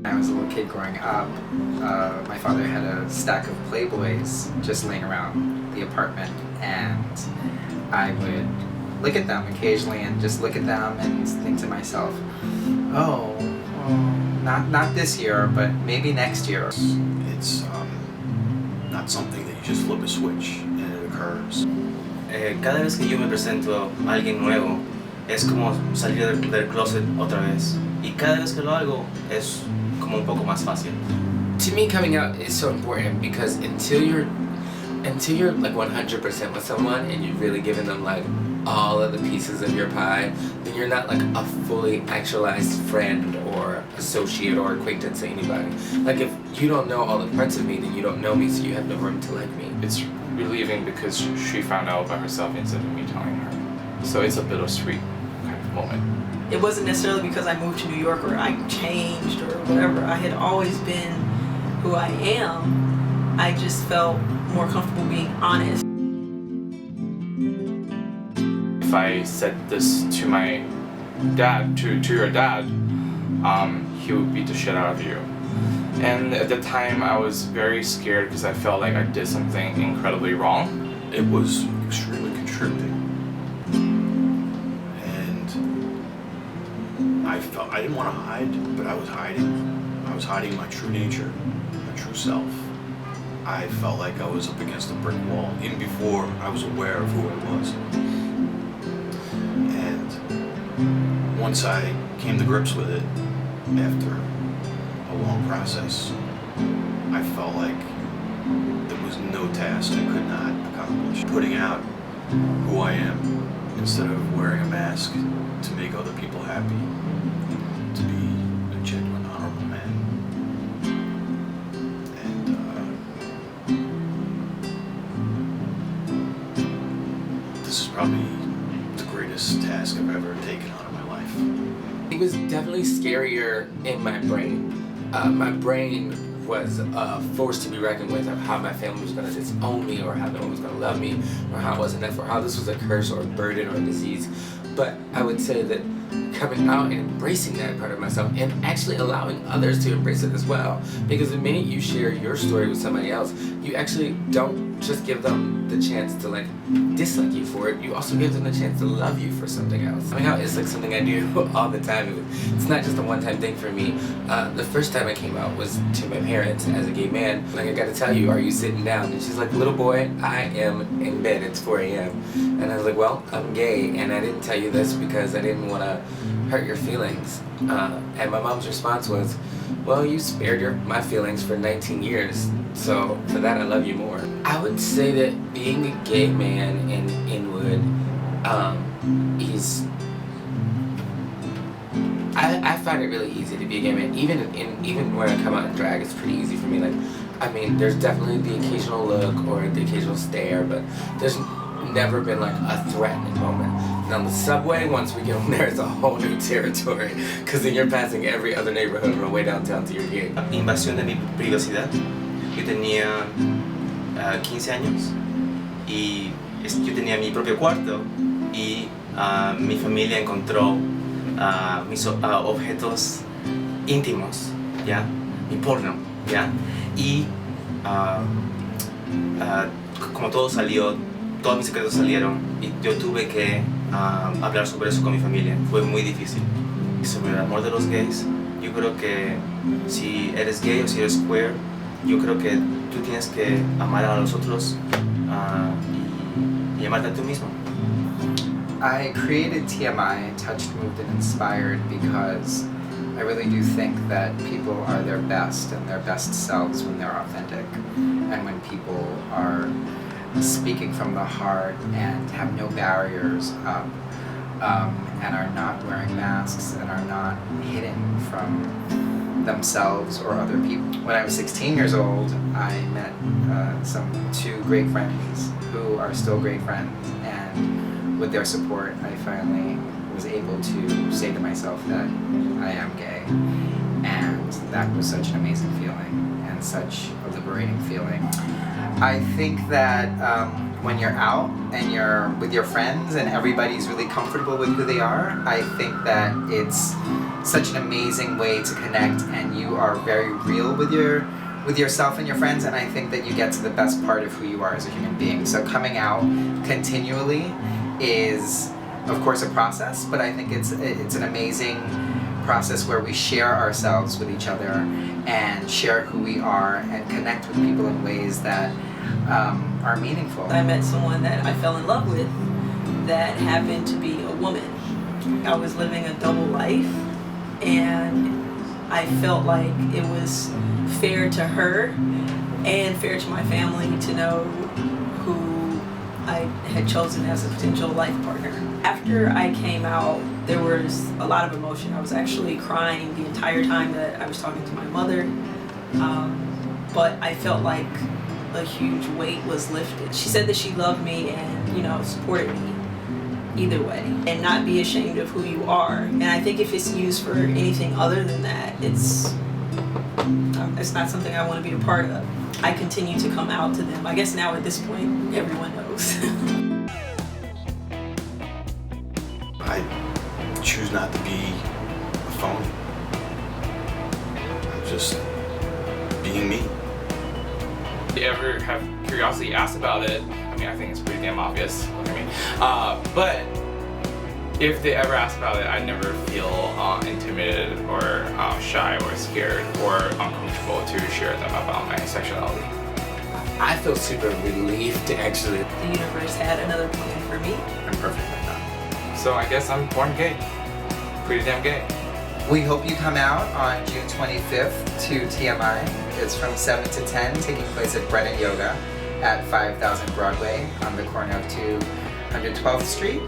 When I was a little kid growing up, my father had a stack of Playboys just laying around the apartment, and I would look at them occasionally and just look at them and think to myself, oh, not this year, but maybe next year. It's not something that you just flip a switch and it occurs. Cada vez que yo me presento a alguien nuevo, es como salir del closet otra vez. Y cada vez que lo hago, es como un poco más fácil. To me, coming out is so important because until you're like 100% with someone and you've really given them like all of the pieces of your pie, then you're not like a fully actualized friend or associate or acquaintance to anybody. Like if you don't know all the parts of me, then you don't know me, so you have no room to like me. It's relieving because she found out by herself instead of me telling her. So it's a bittersweet kind of moment. It wasn't necessarily because I moved to New York or I changed or whatever. I had always been who I am. I just felt more comfortable being honest. If I said this to my dad, to your dad, he would beat the shit out of you. And at the time I was very scared because I felt like I did something incredibly wrong. It was extremely constricting. And I didn't want to hide, but I was hiding. I was hiding my true nature, my true self. I felt like I was up against a brick wall, even before I was aware of who I was. And once I came to grips with it, after a long process, I felt like there was no task I could not accomplish. Putting out who I am instead of wearing a mask to make other people happy, to be a genuine, honorable man. And this is probably the greatest task I've ever taken on in my life. It was definitely scarier in my brain. My brain was a force to be reckoned with of how my family was going to disown me, or how no one was going to love me, or how I wasn't enough, or how this was a curse or a burden or a disease. But I would say that coming out and embracing that part of myself and actually allowing others to embrace it as well. Because the minute you share your story with somebody else, you actually don't just give them the chance to like dislike you for it, you also give them the chance to love you for something else. Coming out is like something I do all the time. It's not just a one-time thing for me. The first time I came out was to my parents as a gay man. Like, I gotta tell you, are you sitting down? And she's like, little boy, I am in bed, it's 4 a.m. And I was like, well, I'm gay, and I didn't tell you this because I didn't want to hurt your feelings. And my mom's response was, well, you spared my feelings for 19 years, so for that I love you more. I would say that being a gay man in Inwood, I find it really easy to be a gay man. Even when I come out in drag, it's pretty easy for me. Like, I mean, there's definitely the occasional look or the occasional stare, but there's never been like a threatening moment. And on the subway, once we get on there, it's a whole new territory, because then you're passing every other neighborhood on the way downtown to your gate. Invasión de mi privacidad. Yo tenía 15 años y yo tenía mi propio cuarto y mi familia encontró mis objetos íntimos, ¿ya? Mi porno, ¿ya? Y como todo salió, todos mis secretos salieron y yo tuve que hablar sobre eso con mi familia. Fue muy difícil. Y sobre el amor de los gays, yo creo que si eres gay o si eres queer, yo creo que tú tienes que amar a los otros y amarte a tú mismo. I created TMI, Touched, Moved, and Inspired, because I really do think that people are their best and their best selves when they're authentic, and when people are speaking from the heart and have no barriers up, and are not wearing masks and are not hidden from themselves or other people. When I was 16 years old, I met two great friends who are still great friends, and with their support, I finally was able to say to myself that I am gay, and that was such an amazing feeling and such a liberating feeling. I think that when you're out and you're with your friends and everybody's really comfortable with who they are, I think that it's such an amazing way to connect, and you are very real with yourself and your friends, and I think that you get to the best part of who you are as a human being. So coming out continually is, of course, a process, but I think it's an amazing process where we share ourselves with each other and share who we are and connect with people in ways that are meaningful. I met someone that I fell in love with that happened to be a woman. I was living a double life, and I felt like it was fair to her and fair to my family to know who I had chosen as a potential life partner. After I came out, there was a lot of emotion. I was actually crying the entire time that I was talking to my mother, but I felt like a huge weight was lifted. She said that she loved me and, you know, supported me either way, and not be ashamed of who you are. And I think if it's used for anything other than that, it's not something I want to be a part of. I continue to come out to them. I guess now at this point, everyone knows. I choose not to be a phony. I'm just being me. If you ever have curiosity, asked about it. I mean, I think it's pretty damn obvious. Look at me. But if they ever ask about it, I never feel intimidated or shy or scared or uncomfortable to share them about my sexuality. I feel super relieved to actually. The universe had another plan for me. I'm perfect like that. So I guess I'm born gay. Pretty damn gay. We hope you come out on June 25th to TMI. It's from 7 to 10, taking place at Bread and Yoga at 5000 Broadway on the corner of 212th Street.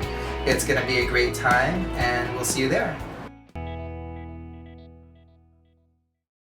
It's going to be a great time, and we'll see you there.